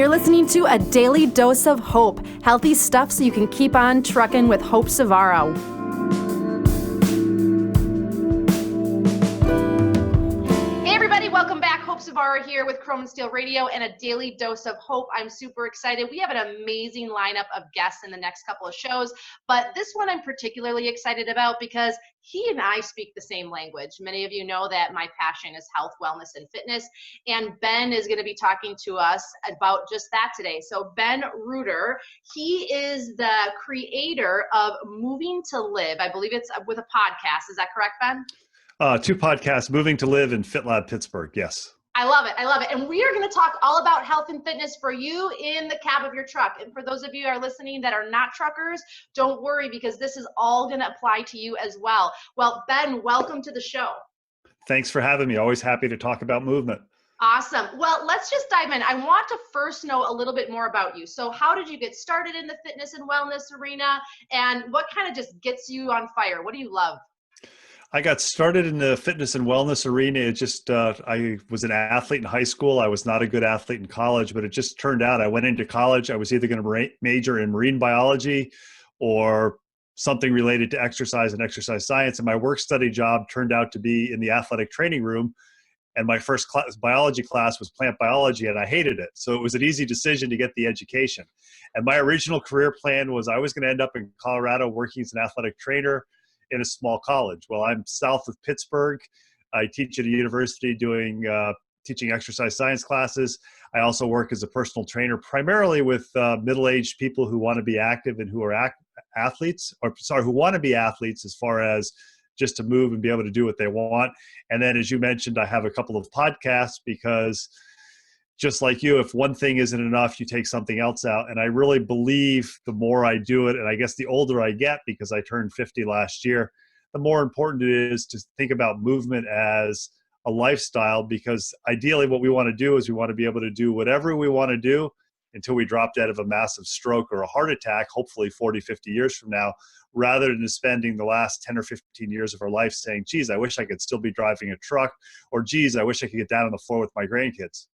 you're listening to A Daily Dose of Hope, healthy stuff so you can keep on trucking with Hope Savaro. Hey everybody, welcome back. Hope Savaro here with Chrome and Steel Radio and A Daily Dose of Hope. I'm super excited. We have an amazing lineup of guests in the next couple of shows, but this one I'm particularly excited about because he and I speak the same language. Many of you know that my passion is health, wellness, and fitness, and Ben is going to be talking to us about just that today. So Ben Reuter, he is the creator of Moving to Live. I believe it's with a podcast. Is that correct, Ben? 2 podcasts, Moving to Live and Fit Lab Pittsburgh, yes. I love it. I love it. And we are going to talk all about health and fitness for you in the cab of your truck. And for those of you who are listening that are not truckers, don't worry because this is all going to apply to you as well. Well, Ben, welcome to the show. Thanks for having me. Always happy to talk about movement. Awesome. Well, let's just dive in. I want to first know a little bit more about you. So how did you get started in the fitness and wellness arena? And what kind of just gets you on fire? What do you love? I got started in the fitness and wellness arena. It just, I was an athlete in high school. I was not a good athlete in college, but it just turned out I went into college. I was either going to major in marine biology or something related to exercise and exercise science. And my work study job turned out to be in the athletic training room. And my first biology class was plant biology, and I hated it. So it was an easy decision to get the education. And my original career plan was I was going to end up in Colorado working as an athletic trainer in a small college. Well, I'm south of Pittsburgh. I teach at a university doing teaching exercise science classes. I also work as a personal trainer, primarily with middle-aged people who want to be active and who are athletes, who want to be athletes as far as just to move and be able to do what they want. And then, as you mentioned, I have a couple of podcasts because just like you, if one thing isn't enough, you take something else out. And I really believe the more I do it, and I guess the older I get, because I turned 50 last year, the more important it is to think about movement as a lifestyle, because ideally what we want to do is we want to be able to do whatever we want to do until we drop dead of a massive stroke or a heart attack, hopefully 40, 50 years from now, rather than spending the last 10 or 15 years of our life saying, geez, I wish I could still be driving a truck, or geez, I wish I could get down on the floor with my grandkids.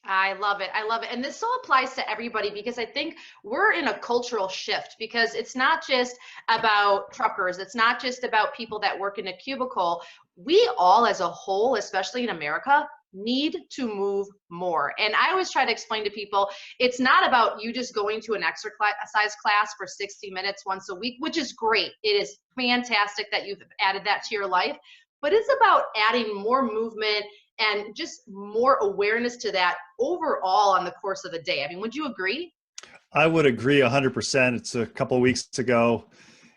I love it. I love it. And this all applies to everybody because I think we're in a cultural shift because it's not just about truckers. It's not just about people that work in a cubicle. We all as a whole, especially in America, need to move more. And I always try to explain to people, it's not about you just going to an exercise class for 60 minutes once a week, which is great. It is fantastic that you've added that to your life, but it's about adding more movement and just more awareness to that overall on the course of the day. I mean, would you agree? I would agree 100%. It's a couple of weeks ago.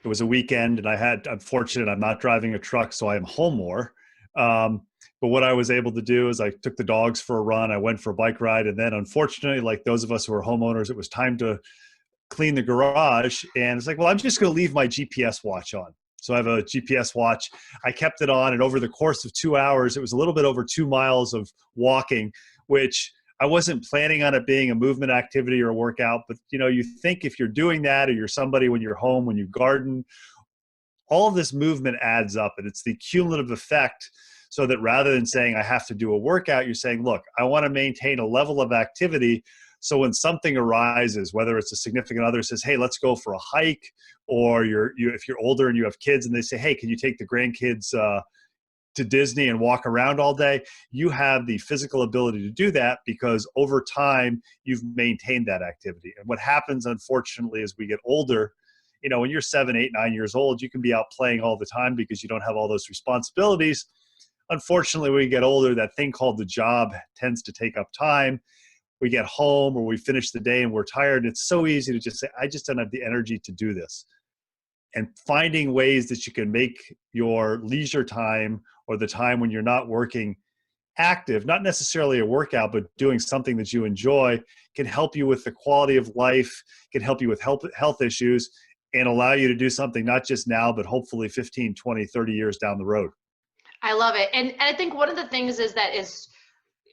It was a weekend and I'm fortunate I'm not driving a truck, so I am home more. But what I was able to do is I took the dogs for a run. I went for a bike ride. And then unfortunately, like those of us who are homeowners, it was time to clean the garage. And it's like, well, I'm just going to leave my GPS watch on. So I have a GPS watch. I kept it on, and over the course of 2 hours, it was a little bit over 2 miles of walking, which I wasn't planning on it being a movement activity or a workout. But, you know, you think if you're doing that or you're somebody when you're home, when you garden, all of this movement adds up, and it's the cumulative effect. So that rather than saying I have to do a workout, you're saying, look, I want to maintain a level of activity. So when something arises, whether it's a significant other says, hey, let's go for a hike, or if you're older and you have kids and they say, hey, can you take the grandkids to Disney and walk around all day? You have the physical ability to do that because over time you've maintained that activity. And what happens, unfortunately, as we get older, you know, when you're 7, 8, 9 years old, you can be out playing all the time because you don't have all those responsibilities. Unfortunately, when we get older, that thing called the job tends to take up time. We get home or we finish the day and we're tired. It's so easy to just say, I just don't have the energy to do this. And finding ways that you can make your leisure time or the time when you're not working active, not necessarily a workout, but doing something that you enjoy, can help you with the quality of life, can help you with health issues, and allow you to do something not just now, but hopefully 15, 20, 30 years down the road. I love it. And I think one of the things is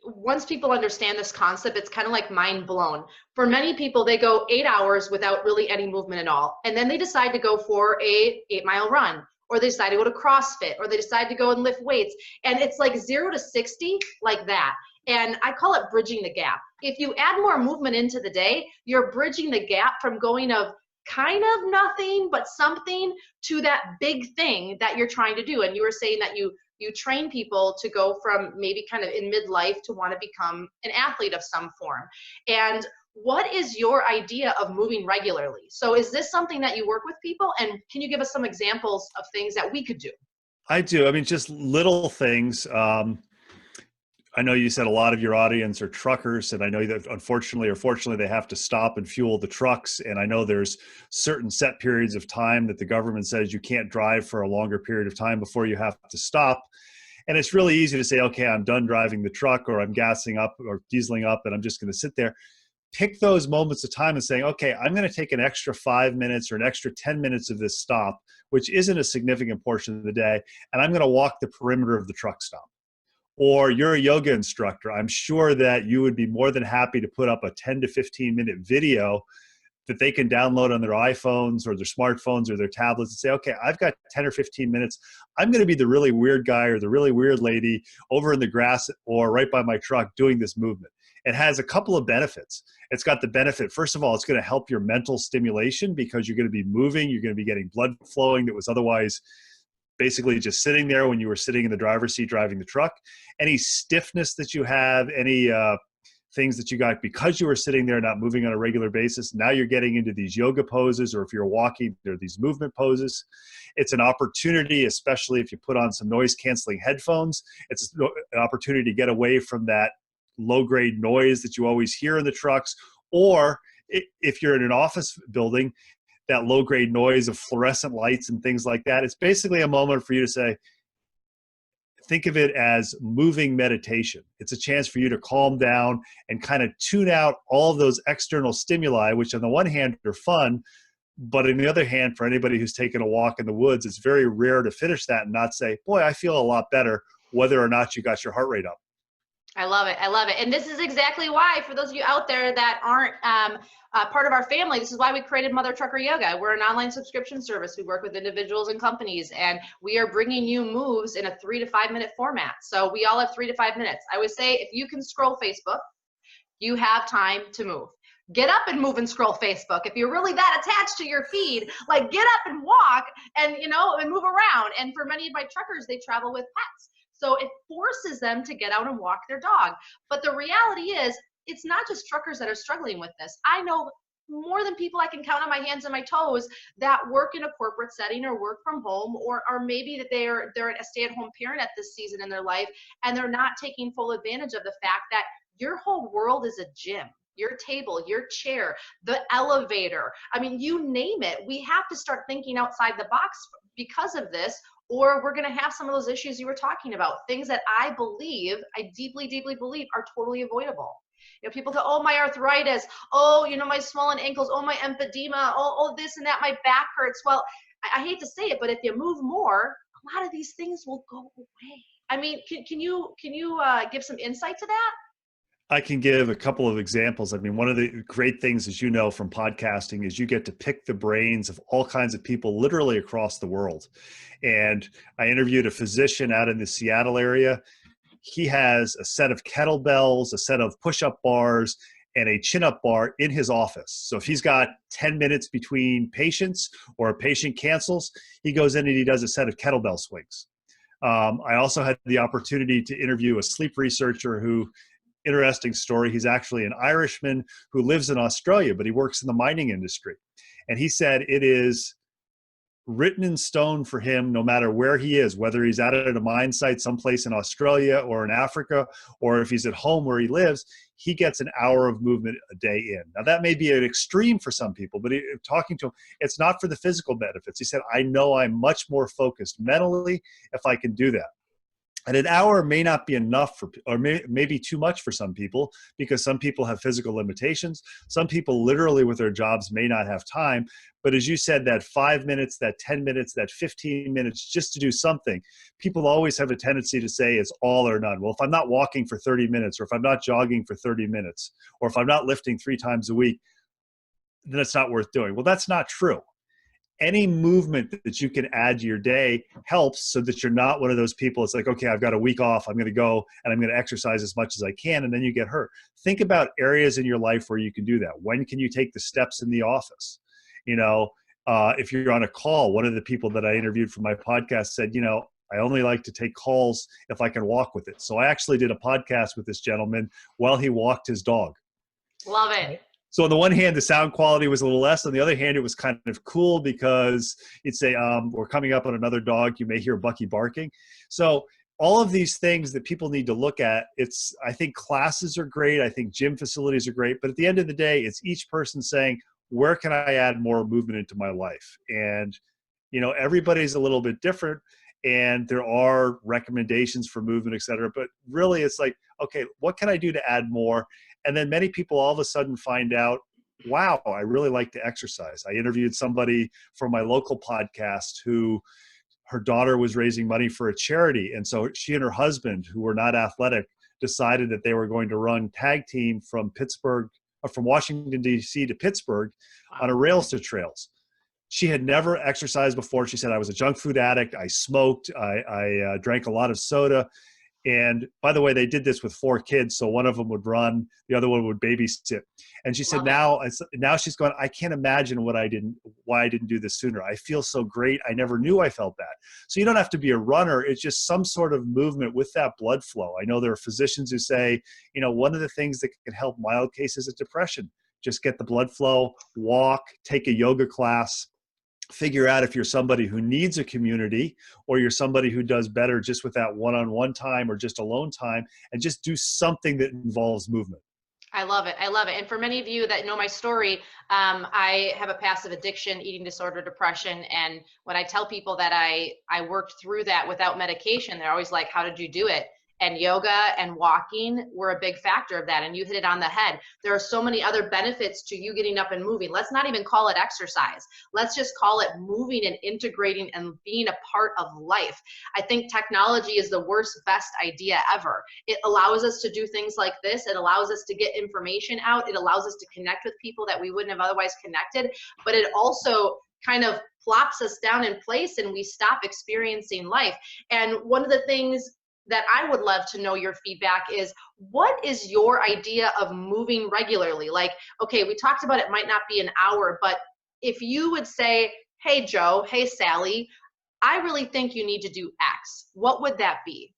once people understand this concept, it's kind of like mind blown. For many people, they go 8 hours without really any movement at all. And then they decide to go for a 8-mile run, or they decide to go to CrossFit, or they decide to go and lift weights. And it's like 0 to 60 like that. And I call it bridging the gap. If you add more movement into the day, you're bridging the gap from going of kind of nothing but something to that big thing that you're trying to do. And you were saying that you train people to go from maybe kind of in midlife to want to become an athlete of some form. And what is your idea of moving regularly? So is this something that you work with people? And can you give us some examples of things that we could do? I do. I mean, just little things. I know you said a lot of your audience are truckers, and I know that unfortunately or fortunately they have to stop and fuel the trucks. And I know there's certain set periods of time that the government says you can't drive for a longer period of time before you have to stop. And it's really easy to say, okay, I'm done driving the truck, or I'm gassing up or dieseling up, and I'm just going to sit there. Pick those moments of time and saying, okay, I'm going to take an extra 5 minutes or an extra 10 minutes of this stop, which isn't a significant portion of the day, and I'm going to walk the perimeter of the truck stop. Or you're a yoga instructor. I'm sure that you would be more than happy to put up a 10 to 15 minute video that they can download on their iPhones or their smartphones or their tablets and say, okay, I've got 10 or 15 minutes. I'm going to be the really weird guy or the really weird lady over in the grass or right by my truck doing this movement. It has a couple of benefits. It's got the benefit, first of all, it's going to help your mental stimulation because you're going to be moving, you're going to be getting blood flowing that was otherwise basically just sitting there when you were sitting in the driver's seat driving the truck. Any stiffness that you have, any things that you got because you were sitting there not moving on a regular basis, now you're getting into these yoga poses, or if you're walking, there are these movement poses. It's an opportunity, especially if you put on some noise canceling headphones, it's an opportunity to get away from that low grade noise that you always hear in the trucks. Or if you're in an office building, that low grade noise of fluorescent lights and things like that. It's basically a moment for you to say, think of it as moving meditation. It's a chance for you to calm down and kind of tune out all of those external stimuli, which on the one hand are fun, but on the other hand, for anybody who's taken a walk in the woods, it's very rare to finish that and not say, boy, I feel a lot better, whether or not you got your heart rate up. I love it. I love it. And this is exactly why, for those of you out there that aren't part of our family, this is why we created Mother Trucker Yoga. We're an online subscription service. We work with individuals and companies, and we are bringing you moves in a 3 to 5 minute format. So we all have 3 to 5 minutes. I would say if you can scroll Facebook, you have time to move. Get up and move and scroll Facebook. If you're really that attached to your feed, like get up and walk and, and move around. And for many of my truckers, they travel with pets. So it forces them to get out and walk their dog. But the reality is, it's not just truckers that are struggling with this. I know more than people I can count on my hands and my toes that work in a corporate setting or work from home, or maybe that they're a stay-at-home parent at this season in their life, and they're not taking full advantage of the fact that your whole world is a gym. Your table, your chair, the elevator. I mean, you name it. We have to start thinking outside the box because of this, or we're going to have some of those issues you were talking about, things that I deeply, deeply believe are totally avoidable. People go, oh, my arthritis, oh, my swollen ankles, oh, my emphysema, oh, this and that, my back hurts. Well, I hate to say it, but if you move more, a lot of these things will go away. I mean, can you give some insight to that? I can give a couple of examples. I mean, one of the great things, as you know, from podcasting is you get to pick the brains of all kinds of people literally across the world. And I interviewed a physician out in the Seattle area. He has a set of kettlebells, a set of push-up bars, and a chin-up bar in his office. So if he's got 10 minutes between patients or a patient cancels, he goes in and he does a set of kettlebell swings. I also had the opportunity to interview a sleep researcher who, interesting story, he's actually an Irishman who lives in Australia, but he works in the mining industry. And he said it is written in stone for him, no matter where he is, whether he's out at a mine site someplace in Australia or in Africa, or if he's at home where he lives, he gets an hour of movement a day in. Now, that may be an extreme for some people, but talking to him, it's not for the physical benefits. He said, I know I'm much more focused mentally if I can do that. And an hour may not be enough or maybe too much for some people, because some people have physical limitations. Some people literally with their jobs may not have time. But as you said, that 5 minutes, that 10 minutes, that 15 minutes just to do something, people always have a tendency to say it's all or none. Well, if I'm not walking for 30 minutes, or if I'm not jogging for 30 minutes, or if I'm not lifting 3 times a week, then it's not worth doing. Well, that's not true. any movement that you can add to your day helps, so that you're not one of those people. It's like, okay, I've got a week off. I'm going to go and I'm going to exercise as much as I can. And then you get hurt. Think about areas in your life where you can do that. When can you take the steps in the office? If you're on a call, one of the people that I interviewed for my podcast said, I only like to take calls if I can walk with it. So I actually did a podcast with this gentleman while he walked his dog. Love it. So on the one hand, the sound quality was a little less. On the other hand, it was kind of cool because you'd say, we're coming up on another dog. You may hear Bucky barking. So all of these things that people need to look at, I think classes are great. I think gym facilities are great. But at the end of the day, it's each person saying, where can I add more movement into my life? And, everybody's a little bit different. And there are recommendations for movement, et cetera. But really, it's like, okay, what can I do to add more? And then many people all of a sudden find out, wow, I really like to exercise. I interviewed somebody from my local podcast who her daughter was raising money for a charity. And so she and her husband, who were not athletic, decided that they were going to run tag team from Washington, D.C. to Pittsburgh on a rails to trails. She had never exercised before. She said, I was a junk food addict. I smoked. I drank a lot of soda. And by the way, they did this with 4 kids. So one of them would run, the other one would babysit. And she said, now she's going, I can't imagine why I didn't do this sooner. I feel so great. I never knew I felt that. So you don't have to be a runner. It's just some sort of movement with that blood flow. I know there are physicians who say, one of the things that can help mild cases of depression, just get the blood flow, walk, take a yoga class. Figure out if you're somebody who needs a community or you're somebody who does better just with that one-on-one time or just alone time, and just do something that involves movement. I love it. I love it. And for many of you that know my story, I have a passive addiction, eating disorder, depression. And when I tell people that I worked through that without medication, they're always like, how did you do it? And yoga and walking were a big factor of that. And you hit it on the head. There are so many other benefits to you getting up and moving. Let's not even call it exercise. Let's just call it moving and integrating and being a part of life. I think technology is the best idea ever. It allows us to do things like this. It allows us to get information out. It allows us to connect with people that we wouldn't have otherwise connected. But it also kind of plops us down in place and we stop experiencing life. And one of the things that I would love to know your feedback is, what is your idea of moving regularly? Like, okay, we talked about it might not be an hour, but if you would say, hey, Joe, hey, Sally, I really think you need to do X, what would that be?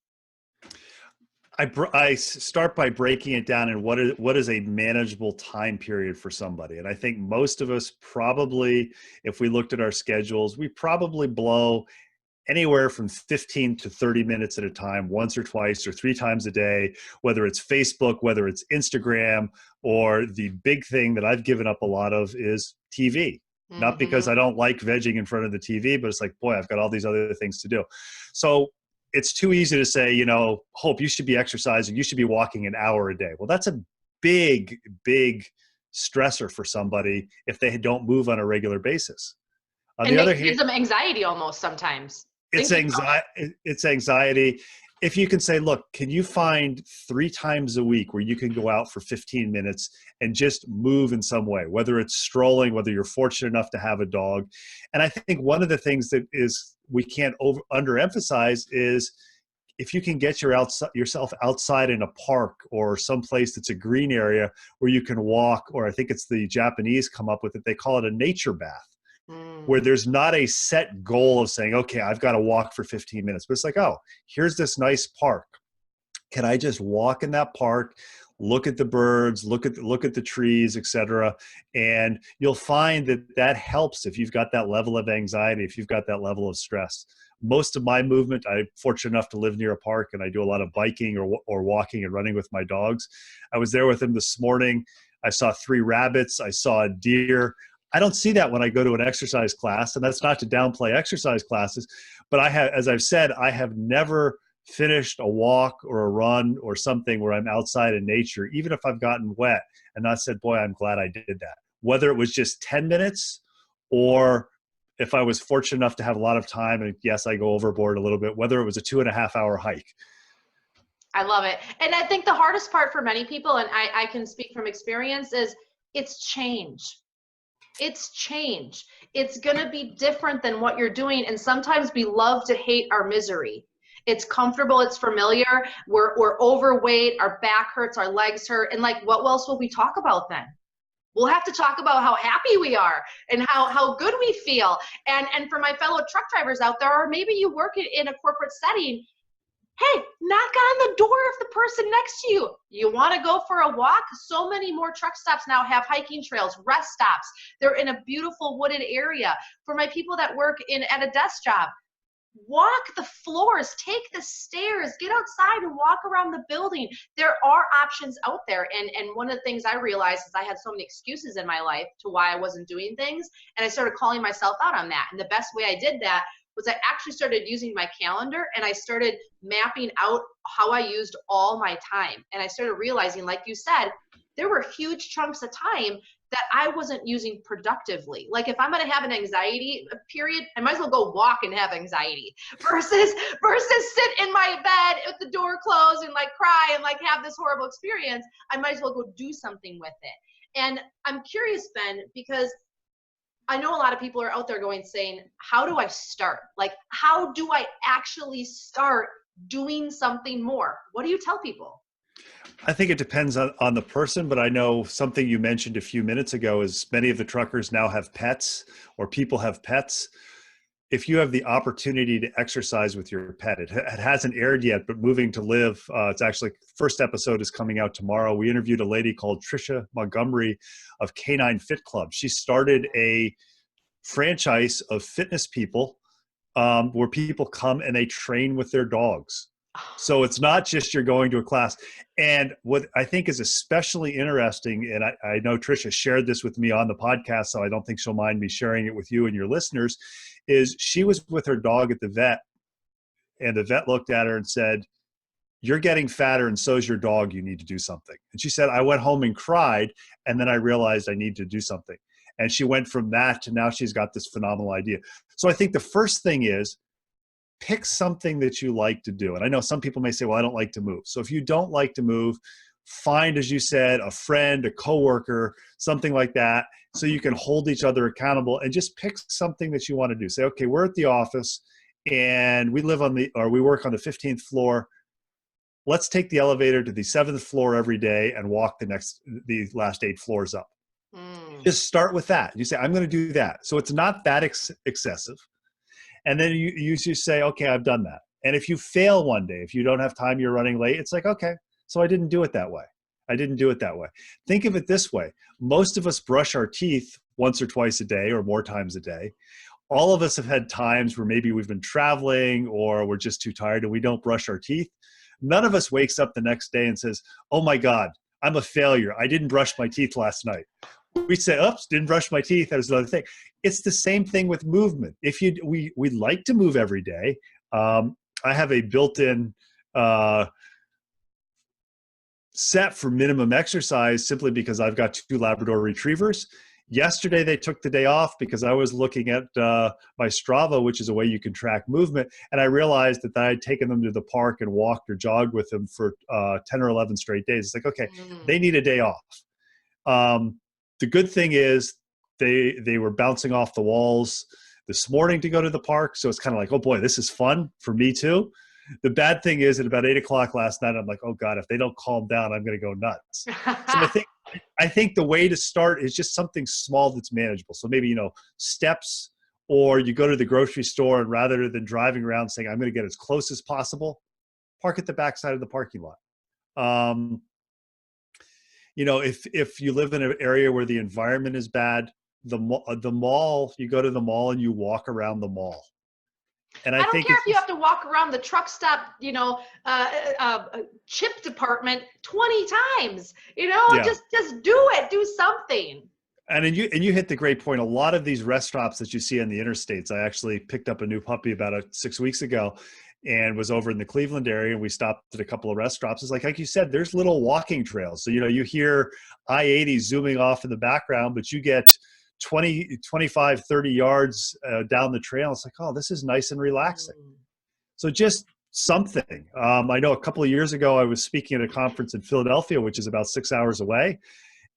I start by breaking it down and what is a manageable time period for somebody. And I think most of us probably, if we looked at our schedules, we probably blow anywhere from 15 to 30 minutes at a time, once or twice or 3 times a day, whether it's Facebook, whether it's Instagram, or the big thing that I've given up a lot of is TV. Mm-hmm. Not because I don't like vegging in front of the TV, but it's like, boy, I've got all these other things to do. So it's too easy to say, Hope, you should be exercising, you should be walking an hour a day. Well, that's a big, big stressor for somebody if they don't move on a regular basis. On the other hand, it gives them anxiety almost sometimes. It's anxiety. If you can say, look, can you find 3 times a week where you can go out for 15 minutes and just move in some way, whether it's strolling, whether you're fortunate enough to have a dog. And I think one of the things that we can't underemphasize is if you can get yourself outside in a park or someplace that's a green area where you can walk, or I think it's the Japanese come up with it, they call it a nature bath. Where there's not a set goal of saying, okay, I've got to walk for 15 minutes. But it's like, oh, here's this nice park. Can I just walk in that park, look at the birds, look at the trees, et cetera? And you'll find that helps if you've got that level of anxiety, if you've got that level of stress. Most of my movement, I'm fortunate enough to live near a park, and I do a lot of biking or walking and running with my dogs. I was there with them this morning. I saw 3 rabbits. I saw a deer. I don't see that when I go to an exercise class, and that's not to downplay exercise classes, but as I've said, I have never finished a walk or a run or something where I'm outside in nature, even if I've gotten wet, and not said, boy, I'm glad I did that. Whether it was just 10 minutes or if I was fortunate enough to have a lot of time, and yes, I go overboard a little bit, whether it was a 2.5-hour hike. I love it. And I think the hardest part for many people, and I can speak from experience, is it's change. It's change. It's going to be different than what you're doing. And sometimes we love to hate our misery. It's comfortable. It's familiar. We're overweight. Our back hurts. Our legs hurt. And like, what else will we talk about then? We'll have to talk about how happy we are and how good we feel. And for my fellow truck drivers out there, or maybe you work in a corporate setting, hey, knock on the door of the person next to you. You want to go for a walk? So many more truck stops now have hiking trails, rest stops. They're in a beautiful wooded area. For my people that work at a desk job, walk the floors, take the stairs, get outside and walk around the building. There are options out there. And one of the things I realized is I had so many excuses in my life to why I wasn't doing things. And I started calling myself out on that. And the best way I did that was I actually started using my calendar, and I started mapping out how I used all my time. And I started realizing, like you said, there were huge chunks of time that I wasn't using productively. Like if I'm going to have an anxiety period, I might as well go walk and have anxiety versus sit in my bed with the door closed and like cry and like have this horrible experience. I might as well go do something with it. And I'm curious, Ben, because I know a lot of people are out there saying, how do I start? Like, how do I actually start doing something more? What do you tell people? I think it depends on the person, but I know something you mentioned a few minutes ago is many of the truckers now have pets, or people have pets. If you have the opportunity to exercise with your pet, it hasn't aired yet, but Moving to Live, it's actually, first episode is coming out tomorrow. We interviewed a lady called Trisha Montgomery of Canine Fit Club. She started a franchise of fitness people where people come and they train with their dogs. So it's not just you're going to a class. And what I think is especially interesting, and I know Trisha shared this with me on the podcast, so I don't think she'll mind me sharing it with you and your listeners, is she was with her dog at the vet, and the vet looked at her and said, "You're getting fatter and so's your dog. You need to do something." And she said, "I went home and cried, and then I realized I need to do something." And she went from that to now she's got this phenomenal idea. So I think the first thing is pick something that you like to do. And I know some people may say, well, I don't like to move. So if you don't like to move, find, as you said, a friend, a coworker, something like that, so you can hold each other accountable and just pick something that you want to do. Say, okay, we're at the office and we work on the 15th floor. Let's take the elevator to the 7th floor every day and walk the last 8 floors up. Just start with that. You say, I'm going to do that. So it's not that excessive. And then you just say, okay, I've done that. And if you fail one day, if you don't have time, you're running late, it's like, okay, so I didn't do it that way. I didn't do it that way. Think of it this way. Most of us brush our teeth once or twice a day or more times a day. All of us have had times where maybe we've been traveling or we're just too tired and we don't brush our teeth. None of us wakes up the next day and says, oh my God, I'm a failure. I didn't brush my teeth last night. We say, oops, didn't brush my teeth. That was another thing. It's the same thing with movement. We like to move every day. I have a built-in set for minimum exercise simply because I've got 2 Labrador retrievers. Yesterday, they took the day off because I was looking at my Strava, which is a way you can track movement. And I realized that I had taken them to the park and walked or jogged with them for 10 or 11 straight days. It's like, okay, they need a day off. The good thing is they were bouncing off the walls this morning to go to the park. So it's kind of like, oh boy, this is fun for me too. The bad thing is at about 8 o'clock last night, I'm like, oh God, if they don't calm down, I'm going to go nuts. So I think the way to start is just something small that's manageable. So maybe, steps, or you go to the grocery store and rather than driving around saying, I'm going to get as close as possible, park at the backside of the parking lot. If you live in an area where the environment is bad, the mall, you go to the mall and you walk around the mall. And I don't think care if you have to walk around the truck stop, chip department 20 times, just do it, do something. And you hit the great point. A lot of these rest stops that you see on the interstates, I actually picked up a new puppy about 6 weeks ago and was over in the Cleveland area, and we stopped at a couple of rest stops. It's like you said, there's little walking trails. So, you hear I-80 zooming off in the background, but you get 20, 25, 30 yards down the trail. It's like, oh, this is nice and relaxing. So just something. I know a couple of years ago, I was speaking at a conference in Philadelphia, which is about 6 hours away.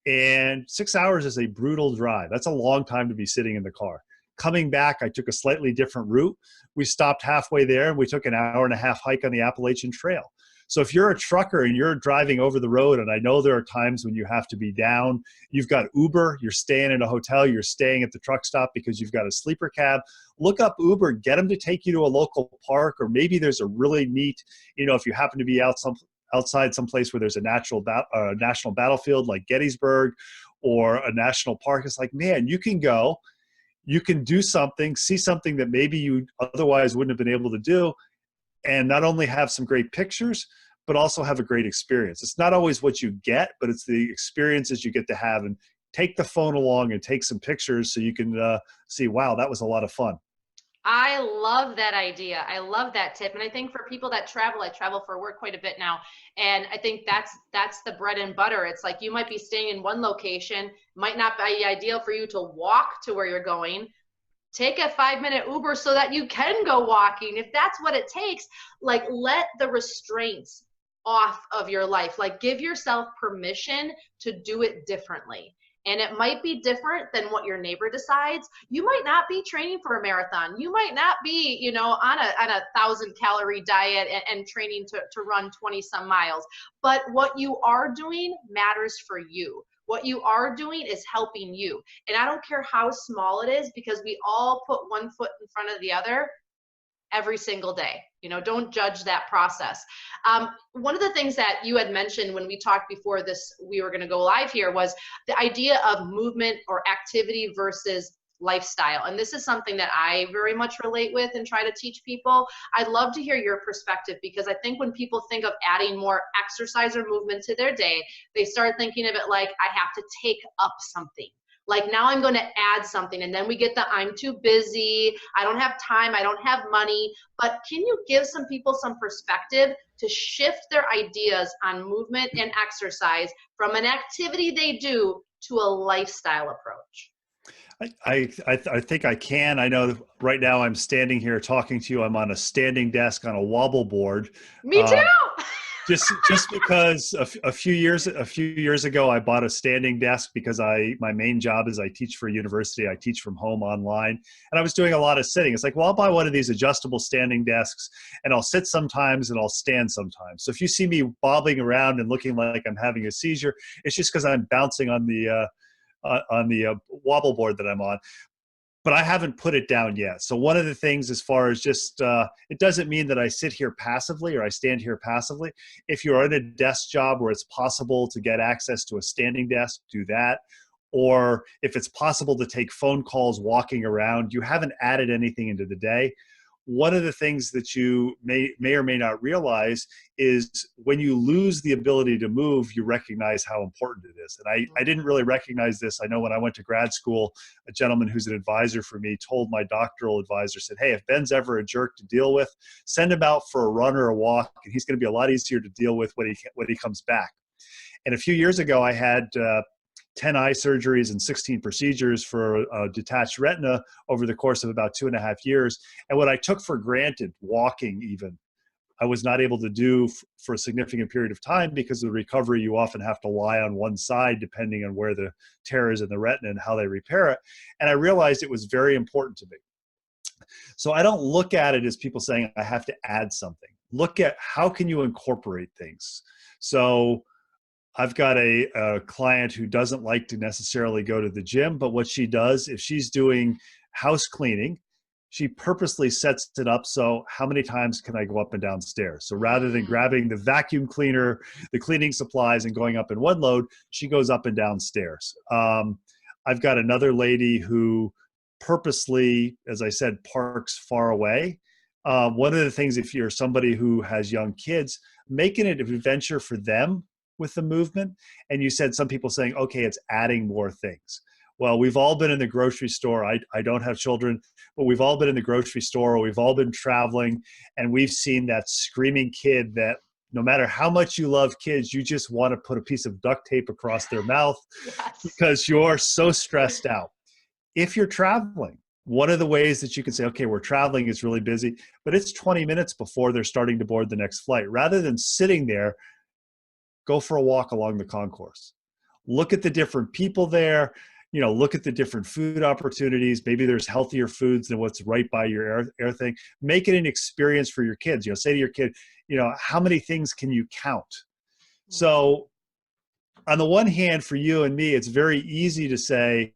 And 6 hours is a brutal drive. That's a long time to be sitting in the car. Coming back, I took a slightly different route. We stopped halfway there and we took an hour and a half hike on the Appalachian Trail. So if you're a trucker and you're driving over the road, and I know there are times when you have to be down, you've got Uber, you're staying in a hotel, you're staying at the truck stop because you've got a sleeper cab, look up Uber, get them to take you to a local park, or maybe there's a really neat, if you happen to be outside someplace where there's a national battlefield like Gettysburg or a national park, it's like, man, you can go, you can do something, see something that maybe you otherwise wouldn't have been able to do, and not only have some great pictures, but also have a great experience. It's not always what you get, but it's the experiences you get to have. And take the phone along and take some pictures so you can see, wow, that was a lot of fun. I love that idea. I love that tip. And I think for people that travel, I travel for work quite a bit now. And I think that's the bread and butter. It's like you might be staying in one location, might not be ideal for you to walk to where you're going. Take a 5-minute Uber so that you can go walking. If that's what it takes, like let the restraints off of your life. Like give yourself permission to do it differently. And it might be different than what your neighbor decides. You might not be training for a marathon. You might not be, on a 1,000-calorie diet and training to run 20 some miles. But what you are doing matters for you. What you are doing is helping you. And I don't care how small it is, because we all put one foot in front of the other every single day. Don't judge that process. One of the things that you had mentioned when we talked before we were going to go live here, was the idea of movement or activity versus lifestyle. And this is something that I very much relate with and try to teach people. I'd love to hear your perspective, because I think when people think of adding more exercise or movement to their day, they start thinking of it like, I have to take up something. Like now I'm going to add something, and then we get the I'm too busy, I don't have time, I don't have money. But can you give some people some perspective to shift their ideas on movement and exercise from an activity they do to a lifestyle approach? I think I can. I know right now I'm standing here talking to you. I'm on a standing desk on a wobble board. Me too. Just because a few years ago I bought a standing desk because my main job is I teach for a university. I teach from home online, and I was doing a lot of sitting. It's like, well, I'll buy one of these adjustable standing desks, and I'll sit sometimes and I'll stand sometimes. So if you see me bobbing around and looking like I'm having a seizure, it's just because I'm bouncing on the wobble board that I'm on. But I haven't put it down yet. So one of the things, as far as just, it doesn't mean that I sit here passively or I stand here passively. If you're in a desk job where it's possible to get access to a standing desk, do that. Or if it's possible to take phone calls walking around, you haven't added anything into the day. One of the things that you may or may not realize is when you lose the ability to move, you recognize how important it is. And I didn't really recognize this. I know when I went to grad school, a gentleman who's an advisor for me told my doctoral advisor, said, hey, if Ben's ever a jerk to deal with, send him out for a run or a walk, and he's going to be a lot easier to deal with when he comes back. And a few years ago, I had 10 eye surgeries and 16 procedures for a detached retina over the course of about 2.5 years. And what I took for granted, walking even, I was not able to do for a significant period of time because of the recovery. You often have to lie on one side depending on where the tear is in the retina and how they repair it. And I realized it was very important to me. So I don't look at it as people saying I have to add something. Look at how can you incorporate things. So I've got a client who doesn't like to necessarily go to the gym, but what she does, if she's doing house cleaning, she purposely sets it up so how many times can I go up and down stairs? So rather than grabbing the vacuum cleaner, the cleaning supplies, and going up in one load, she goes up and down stairs. I've got another lady who purposely, as I said, parks far away. One of the things, if you're somebody who has young kids, making it an adventure for them with the movement. And you said some people saying, okay, it's adding more things. Well, we've all been in the grocery store. I don't have children, but we've all been in the grocery store, or we've all been traveling, and we've seen that screaming kid that no matter how much you love kids, you just want to put a piece of duct tape across their mouth because you're so stressed out. If you're traveling, one of the ways that you can say, okay, we're traveling, it's really busy, but it's 20 minutes before they're starting to board the next flight. Rather than sitting there, go for a walk along the concourse. look at the different people there, look at the different food opportunities. Maybe there's healthier foods than what's right by your air thing. Make it an experience for your kids. Say to your kid, how many things can you count? So on the one hand, for you and me, it's very easy to say,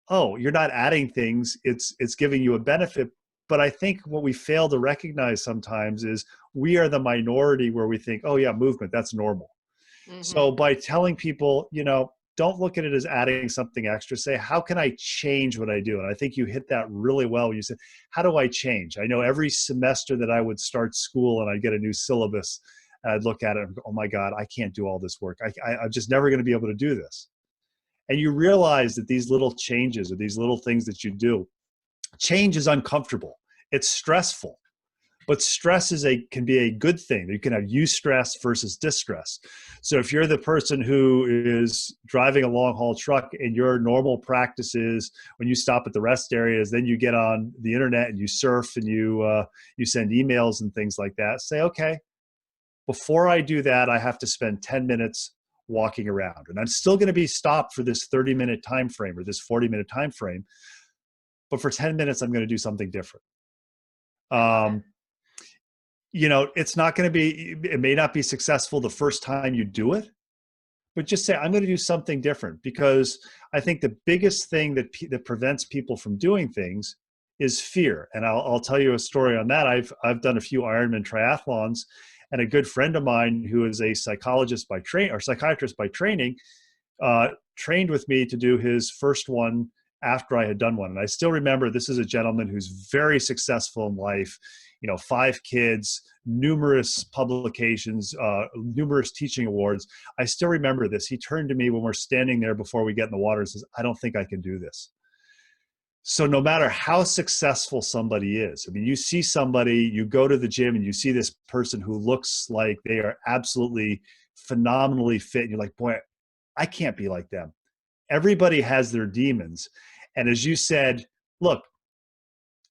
oh, you're not adding things. It's giving you a benefit. But I think what we fail to recognize sometimes is we are the minority where we think, oh yeah, movement, that's normal. So by telling people, don't look at it as adding something extra. Say, how can I change what I do? And I think you hit that really well when you said, how do I change? I know every semester that I would start school and I'd get a new syllabus, and I'd look at it and go, oh my God, I can't do all this work. I'm just never going to be able to do this. And you realize that these little changes or these little things that you do, change is uncomfortable. It's stressful. But stress can be a good thing. You can have eustress versus distress. So if you're the person who is driving a long haul truck and your normal practice is when you stop at the rest areas, then you get on the internet and you surf and you send emails and things like that. Say, okay, before I do that, I have to spend 10 minutes walking around, and I'm still going to be stopped for this 30-minute time frame or this 40-minute time frame. But for 10 minutes, I'm going to do something different. It's not going to be, it may not be successful the first time you do it, but just say, I'm going to do something different, because I think the biggest thing that prevents people from doing things is fear. And I'll tell you a story on that. I've done a few Ironman triathlons, and a good friend of mine who is a psychologist by psychiatrist by training, trained with me to do his first one after I had done one. And I still remember, this is a gentleman who's very successful in life, 5 kids, numerous publications, numerous teaching awards. I still remember this. He turned to me when we're standing there before we get in the water and says, I don't think I can do this. So no matter how successful somebody is, I mean, you see somebody, you go to the gym and you see this person who looks like they are absolutely phenomenally fit. And you're like, boy, I can't be like them. Everybody has their demons. And as you said, look,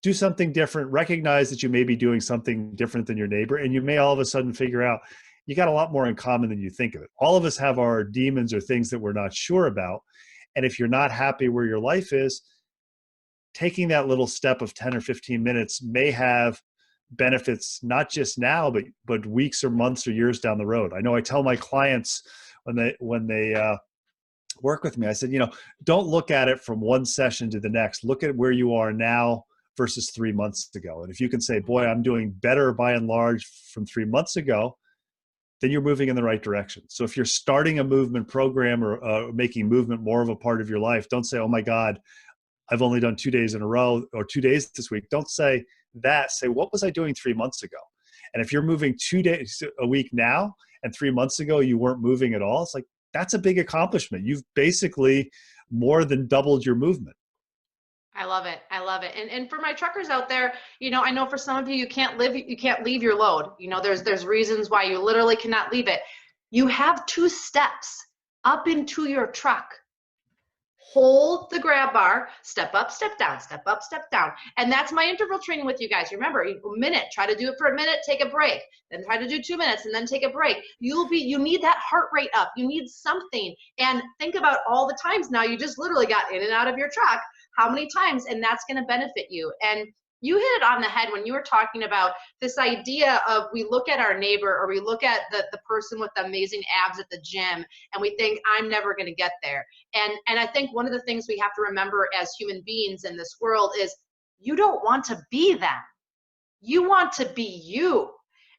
do something different, recognize that you may be doing something different than your neighbor, and you may all of a sudden figure out you got a lot more in common than you think of it. All of us have our demons or things that we're not sure about. And if you're not happy where your life is, taking that little step of 10 or 15 minutes may have benefits, not just now, but weeks or months or years down the road. I know I tell my clients when they work with me, I said, don't look at it from one session to the next. Look at where you are now versus 3 months ago. And if you can say, boy, I'm doing better by and large from 3 months ago, then you're moving in the right direction. So if you're starting a movement program or making movement more of a part of your life, don't say, oh my God, I've only done 2 days in a row or 2 days this week. Don't say that. Say, what was I doing 3 months ago? And if you're moving 2 days a week now and 3 months ago you weren't moving at all, it's like, that's a big accomplishment. You've basically more than doubled your movement. I love it. I love it. And for my truckers out there, I know for some of you, you can't leave your load. There's reasons why you literally cannot leave it. You have 2 steps up into your truck. Hold the grab bar, step up, step down, step up, step down. And that's my interval training with you guys. Remember, a minute, try to do it for a minute, take a break, then try to do 2 minutes and then take a break. You need that heart rate up. You need something. And think about all the times now you just literally got in and out of your truck. How many times? And that's going to benefit you. And you hit it on the head when you were talking about this idea of we look at our neighbor or we look at the person with the amazing abs at the gym and we think, I'm never going to get there. And I think one of the things we have to remember as human beings in this world is you don't want to be them. You want to be you.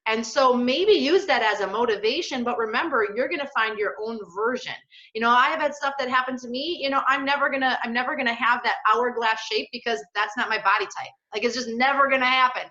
And so maybe use that as a motivation, but remember, you're going to find your own version. I have had stuff that happened to me. I'm never going to have that hourglass shape because that's not my body type. Like, it's just never going to happen.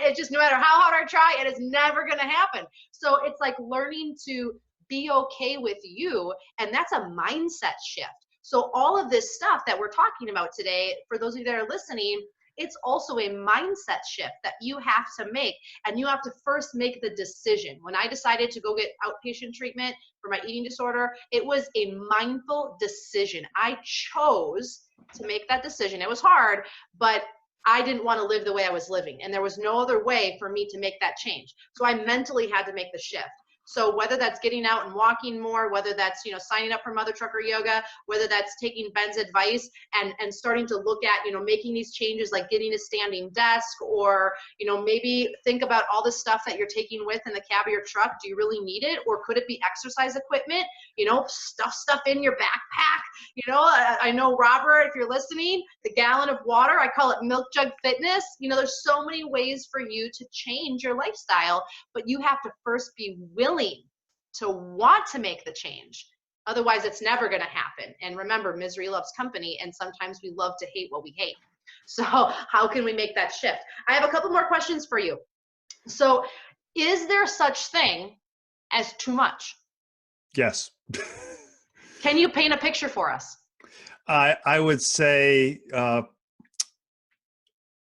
It's just, no matter how hard I try, it is never going to happen. So it's like learning to be okay with you. And that's a mindset shift. So all of this stuff that we're talking about today, for those of you that are listening, it's also a mindset shift that you have to make. And you have to first make the decision. When I decided to go get outpatient treatment for my eating disorder, it was a mindful decision. I chose to make that decision. It was hard, but I didn't want to live the way I was living. And there was no other way for me to make that change. So I mentally had to make the shift. So whether that's getting out and walking more, whether that's, signing up for Mother Trucker Yoga, whether that's taking Ben's advice and starting to look at, making these changes, like getting a standing desk, or, maybe think about all the stuff that you're taking with in the cab of your truck. Do you really need it? Or could it be exercise equipment? Stuff in your backpack. I know, Robert, if you're listening, the gallon of water, I call it milk jug fitness. There's so many ways for you to change your lifestyle, but you have to first be willing to want to make the change. Otherwise, it's never going to happen. And remember, misery loves company, and sometimes we love to hate what we hate. So how can we make that shift? I have a couple more questions for you. So is there such thing as too much? Yes. Can you paint a picture for us? I would say,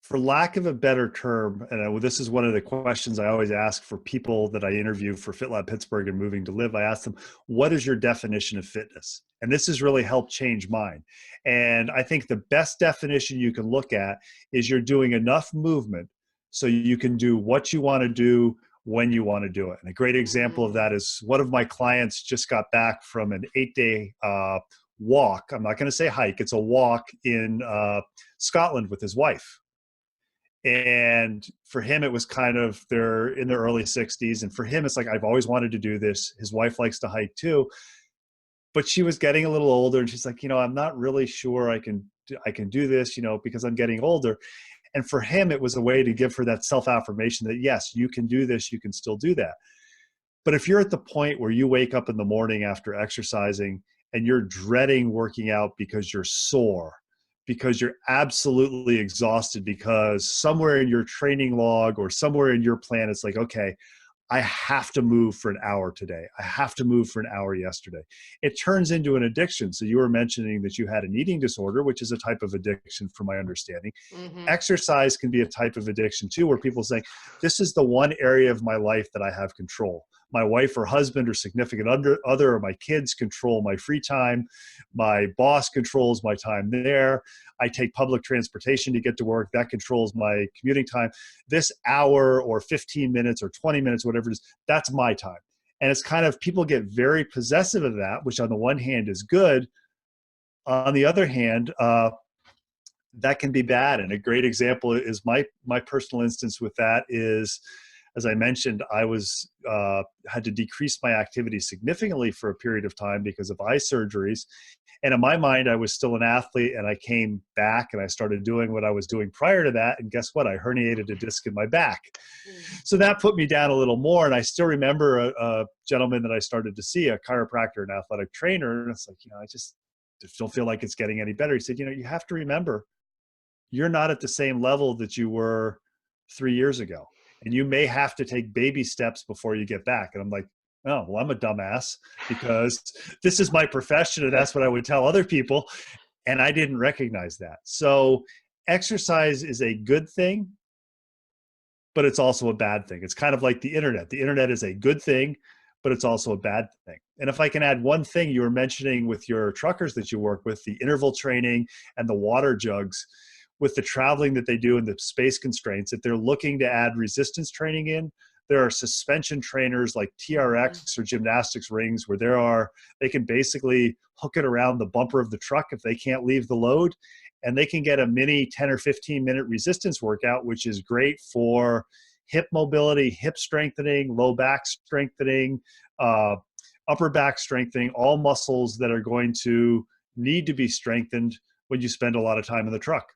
for lack of a better term, and this is one of the questions I always ask for people that I interview for FitLab Pittsburgh and Moving to Live. I ask them, what is your definition of fitness? And this has really helped change mine. And I think the best definition you can look at is you're doing enough movement so you can do what you want to do when you want to do it. And a great example of that is one of my clients just got back from an 8-day walk. I'm not going to say hike. It's a walk in Scotland with his wife. And for him, it was kind of, they're in their early 60s. And for him, it's like, I've always wanted to do this. His wife likes to hike too, but she was getting a little older, and she's like, I'm not really sure I can do this, because I'm getting older. And for him, it was a way to give her that self-affirmation that, yes, you can do this, you can still do that. But if you're at the point where you wake up in the morning after exercising and you're dreading working out because you're sore, because you're absolutely exhausted, because somewhere in your training log or somewhere in your plan, it's like, okay, I have to move for an hour today. I have to move for an hour yesterday. It turns into an addiction. So you were mentioning that you had an eating disorder, which is a type of addiction from my understanding. Mm-hmm. Exercise can be a type of addiction too, where people say, this is the one area of my life that I have control. My wife or husband or significant other or my kids control my free time. My boss controls my time there. I take public transportation to get to work. That controls my commuting time. This hour or 15 minutes or 20 minutes, whatever it is, that's my time. And it's kind of, people get very possessive of that, which on the one hand is good. On the other hand, that can be bad. And a great example is my personal instance with that is, as I mentioned, I was had to decrease my activity significantly for a period of time because of eye surgeries. And in my mind, I was still an athlete, and I came back and I started doing what I was doing prior to that. And guess what? I herniated a disc in my back. So that put me down a little more. And I still remember a gentleman that I started to see, a chiropractor and athletic trainer. And it's like, I just don't feel like it's getting any better. He said, you have to remember, you're not at the same level that you were 3 years ago. And you may have to take baby steps before you get back. And I'm like, oh, well, I'm a dumbass because this is my profession and that's what I would tell other people. And I didn't recognize that. So exercise is a good thing, but it's also a bad thing. It's kind of like the internet. The internet is a good thing, but it's also a bad thing. And if I can add one thing you were mentioning with your truckers that you work with, the interval training and the water jugs, with the traveling that they do and the space constraints, if they're looking to add resistance training in, there are suspension trainers like TRX or gymnastics rings where they can basically hook it around the bumper of the truck if they can't leave the load, and they can get a mini 10 or 15 minute resistance workout, which is great for hip mobility, hip strengthening, low back strengthening, upper back strengthening, all muscles that are going to need to be strengthened when you spend a lot of time in the truck.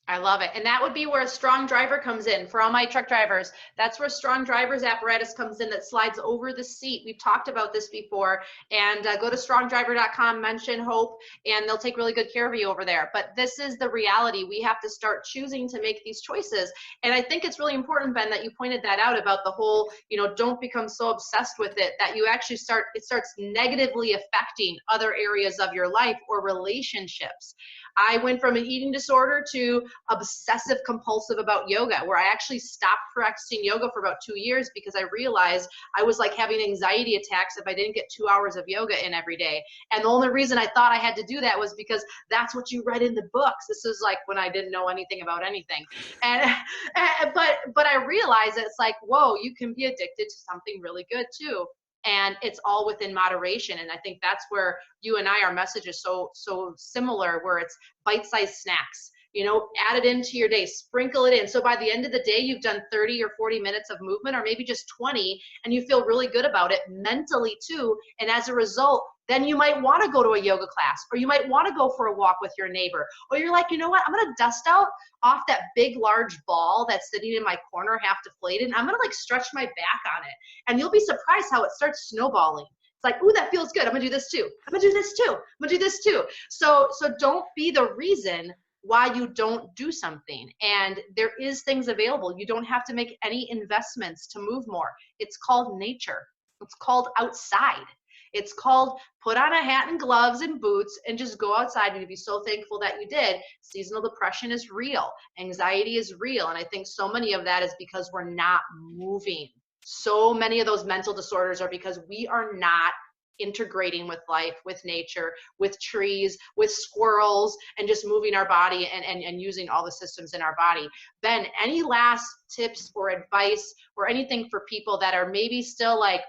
I love it. And that would be where a strong driver comes in for all my truck drivers. That's where strong drivers apparatus comes in that slides over the seat. We've talked about this before. And go to strongdriver.com, mention Hope, and they'll take really good care of you over there. But this is the reality. We have to start choosing to make these choices. And I think it's really important, Ben, that you pointed that out about the whole, don't become so obsessed with it that you actually it starts negatively affecting other areas of your life or relationships. I went from an eating disorder to obsessive compulsive about yoga, where I actually stopped practicing yoga for about 2 years because I realized I was like having anxiety attacks if I didn't get 2 hours of yoga in every day. And the only reason I thought I had to do that was because that's what you read in the books. This is like when I didn't know anything about anything. But I realized it's like, whoa, you can be addicted to something really good too. and it's all within moderation. And I think that's where you and I, our message is so similar, where it's bite-sized snacks. Add it into your day, sprinkle it in. So by the end of the day, you've done 30 or 40 minutes of movement, or maybe just 20, and you feel really good about it mentally too. And as a result, then you might want to go to a yoga class, or you might want to go for a walk with your neighbor, or you're like, you know what, I'm going to dust out off that big, large ball that's sitting in my corner, half deflated, and I'm going to like stretch my back on it. And you'll be surprised how it starts snowballing. It's like, ooh, that feels good. I'm going to do this too. I'm going to do this too. I'm going to do this too. So don't be the reason why you don't do something. And there is things available. You don't have to make any investments to move more. It's called nature. It's called outside. It's called put on a hat and gloves and boots and just go outside, and you'd be so thankful that you did. Seasonal depression is real. Anxiety is real. And I think so many of that is because we're not moving. So many of those mental disorders are because we are not integrating with life, with nature, with trees, with squirrels, and just moving our body and using all the systems in our body. Ben, any last tips or advice or anything for people that are maybe still like,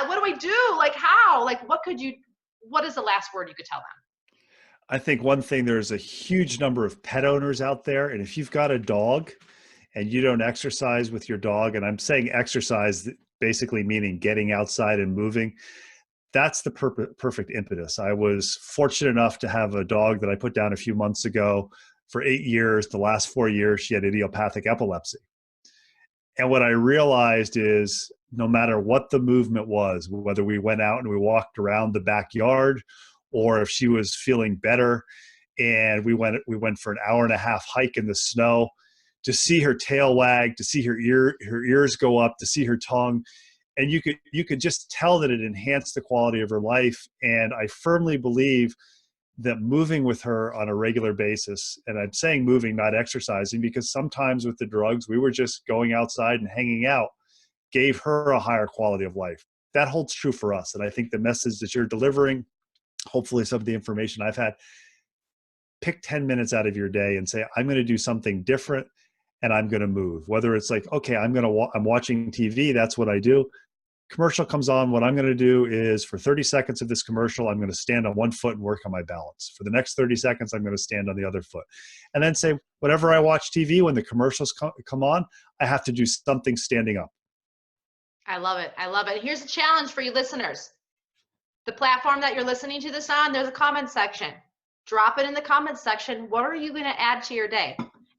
what do I do? Like how? Like what is the last word you could tell them? I think one thing, there's a huge number of pet owners out there. And if you've got a dog and you don't exercise with your dog, and I'm saying exercise basically meaning getting outside and moving, that's the perfect impetus. I was fortunate enough to have a dog that I put down a few months ago for 8 years. The last 4 years, she had idiopathic epilepsy. And what I realized is no matter what the movement was, whether we went out and we walked around the backyard, or if she was feeling better and we went for an hour and a half hike in the snow, to see her tail wag, to see her ears go up, to see her tongue, and you could just tell that it enhanced the quality of her life. And I firmly believe that moving with her on a regular basis, and I'm saying moving, not exercising, because sometimes with the drugs, we were just going outside and hanging out, gave her a higher quality of life. That holds true for us. And I think the message that you're delivering, hopefully some of the information I've had, pick 10 minutes out of your day and say, I'm going to do something different and I'm going to move. Whether it's like, okay, I'm watching TV. That's what I do. Commercial comes on. What I'm going to do is for 30 seconds of this commercial, I'm going to stand on one foot and work on my balance. For the next 30 seconds, I'm going to stand on the other foot. And then say, whenever I watch TV, when the commercials come on, I have to do something standing up. I love it. I love it. Here's a challenge for you listeners. The platform that you're listening to this on, there's a comment section. Drop it in the comment section. What are you going to add to your day?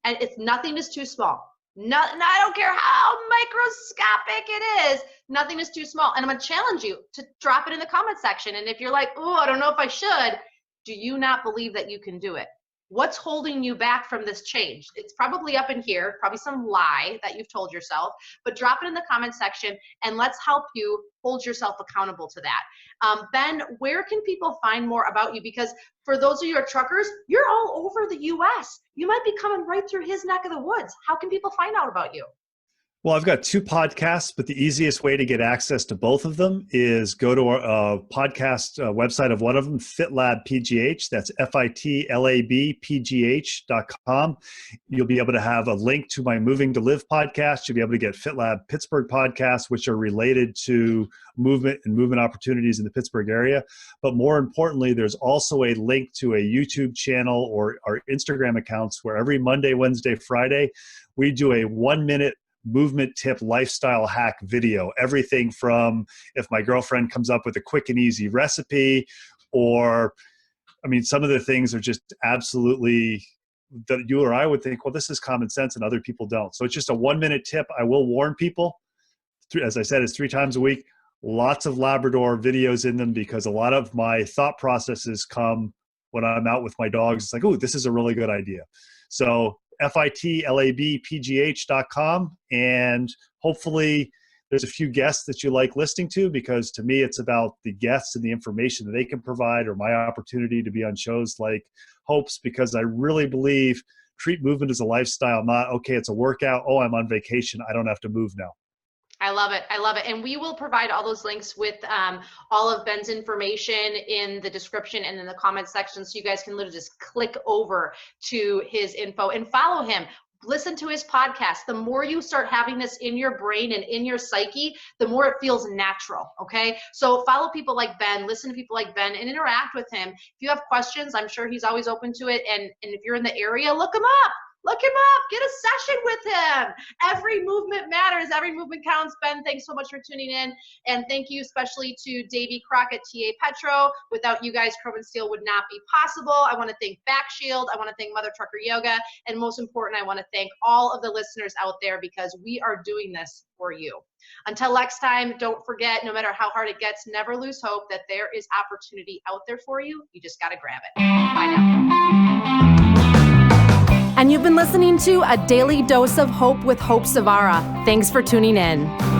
And nothing is too small. I don't care how microscopic it is. Nothing is too small. And I'm going to challenge you to drop it in the comment section. And if you're like, oh, I don't know if I should, do you not believe that you can do it? What's holding you back from this change? It's probably up in here, probably some lie that you've told yourself, but drop it in the comment section and let's help you hold yourself accountable to that. Ben, where can people find more about you? Because for those of you who are truckers, you're all over the US. You might be coming right through his neck of the woods. How can people find out about you? Well, I've got 2 podcasts, but the easiest way to get access to both of them is go to our podcast website of one of them, FitLab PGH. That's FITLABPGH.com. You'll be able to have a link to my Moving to Live podcast. You'll be able to get FitLab Pittsburgh podcasts, which are related to movement and movement opportunities in the Pittsburgh area. But more importantly, there's also a link to a YouTube channel or our Instagram accounts where every Monday, Wednesday, Friday, we do a 1-minute movement tip lifestyle hack video. Everything from if my girlfriend comes up with a quick and easy recipe, or I mean, some of the things are just absolutely that you or I would think, well, this is common sense, and other people don't. So it's just a 1-minute tip. I will warn people, as I said, it's 3 times a week. Lots of Labrador videos in them, because a lot of my thought processes come when I'm out with my dogs. It's like, oh, this is a really good idea. So FITLABPGH.com, and hopefully there's a few guests that you like listening to, because to me it's about the guests and the information that they can provide, or my opportunity to be on shows like Hope's, because I really believe treat movement as a lifestyle, not, okay, it's a workout, oh, I'm on vacation, I don't have to move now. I love it. I love it. And we will provide all those links with all of Ben's information in the description and in the comment section. So you guys can literally just click over to his info and follow him. listen to his podcast. The more you start having this in your brain and in your psyche, the more it feels natural, okay? So follow people like Ben, listen to people like Ben, and interact with him. If you have questions, I'm sure he's always open to it. And if you're in the area, look him up. Look him up, get a session with him. Every movement matters, every movement counts. Ben, thanks so much for tuning in. And thank you especially to Davey Crockett, TA Petro. Without you guys, Curve and Steel would not be possible. I wanna thank Back Shield, I wanna thank Mother Trucker Yoga, and most important, I wanna thank all of the listeners out there because we are doing this for you. Until next time, don't forget, no matter how hard it gets, never lose hope that there is opportunity out there for you. You just gotta grab it. Bye now. And you've been listening to A Daily Dose of Hope with Hope Savara. Thanks for tuning in.